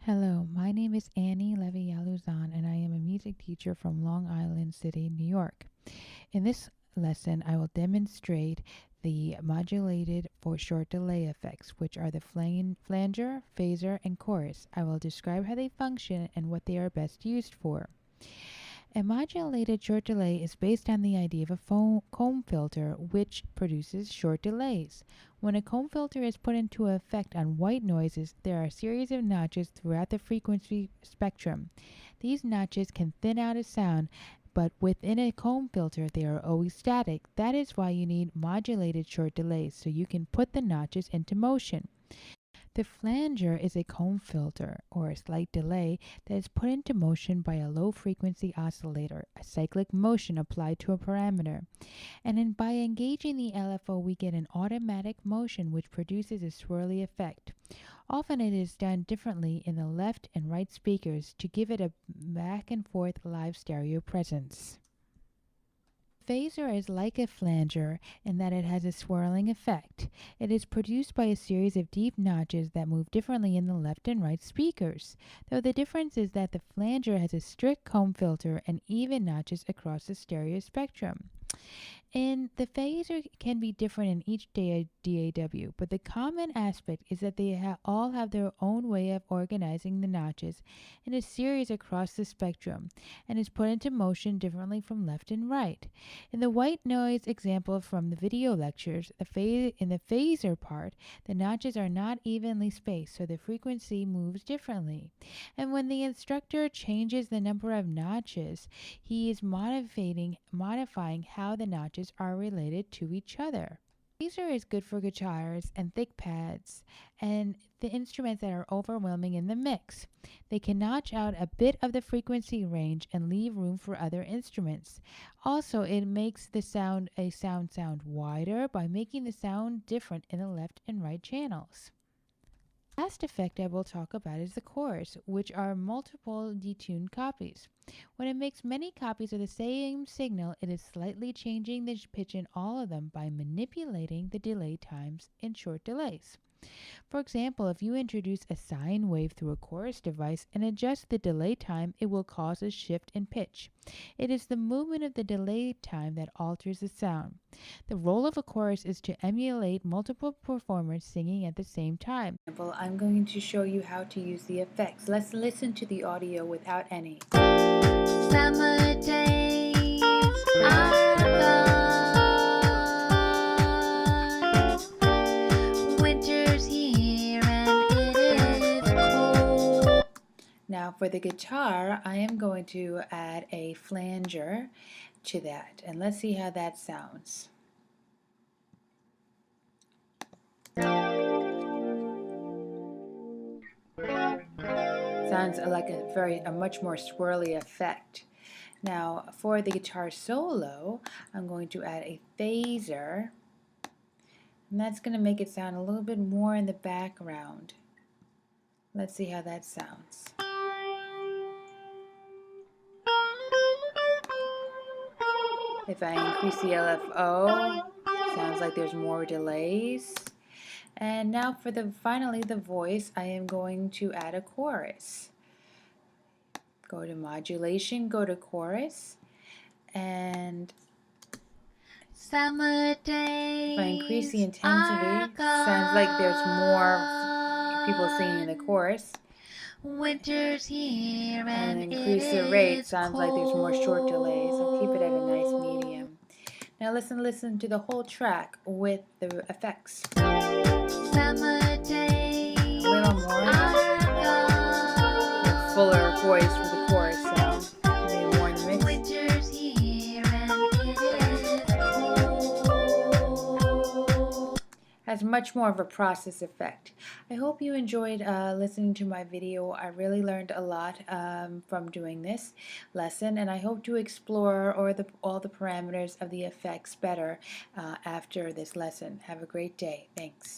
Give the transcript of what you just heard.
Hello, my name is Annie Levy Yaluzan, and I am a music teacher from Long Island City, New York. In this lesson, I will demonstrate the modulated for short delay effects, which are the flanger, phaser, and chorus. I will describe how they function and what they are best used for. A modulated short delay is based on the idea of a comb filter, which produces short delays. When a comb filter is put into effect on white noises, there are a series of notches throughout the frequency spectrum. These notches can thin out a sound, but within a comb filter, they are always static. That is why you need modulated short delays, so you can put the notches into motion. The flanger is a comb filter, or a slight delay, that is put into motion by a low-frequency oscillator, a cyclic motion applied to a parameter. By engaging the LFO, we get an automatic motion which produces a swirly effect. Often it is done differently in the left and right speakers to give it a back and forth live stereo presence. Phaser is like a flanger in that it has a swirling effect. It is produced by a series of deep notches that move differently in the left and right speakers, though the difference is that the flanger has a strict comb filter and even notches across the stereo spectrum. And the phaser can be different in each DAW, but the common aspect is that they all have their own way of organizing the notches in a series across the spectrum and is put into motion differently from left and right. In the white noise example from the video lectures, in the phaser part, the notches are not evenly spaced, so the frequency moves differently. And when the instructor changes the number of notches, he is modifying how the notches are related to each other. Phaser is good for guitars and thick pads and the instruments that are overwhelming in the mix. They can notch out a bit of the frequency range and leave room for other instruments. Also, it makes the sound wider by making the sound different in the left and right channels. The last effect I will talk about is the chorus, which are multiple detuned copies. When it makes many copies of the same signal, it is slightly changing the pitch in all of them by manipulating the delay times in short delays. For example, if you introduce a sine wave through a chorus device and adjust the delay time, it will cause a shift in pitch. It is the movement of the delay time that alters the sound. The role of a chorus is to emulate multiple performers singing at the same time. I'm going to show you how to use the effects. Let's listen to the audio without any. Summer days are gone. Winter's here and it is cold. Now for the guitar, I am going to add a flanger to that, and let's see how that sounds. Sounds like a much more swirly effect. Now for the guitar solo, I'm going to add a phaser, and that's going to make it sound a little bit more in the background. Let's see how that sounds. If I increase the LFO, sounds like there's more delays. And now for finally the voice, I am going to add a chorus. Go to modulation, go to chorus, and Summer days if I increase the intensity, sounds like there's more people singing in the chorus. Winter's here And increase the rate, sounds like there's more short delays. I'll keep it at a nice medium. Now listen to the whole track with the effects. Summer days A little more. gone. Fuller voice for the chorus sound. Maybe more in the mix. Winter's here and it is cold. Has much more of a process effect. I hope you enjoyed listening to my video. I really learned a lot from doing this lesson, and I hope to explore all the parameters of the effects better after this lesson. Have a great day. Thanks.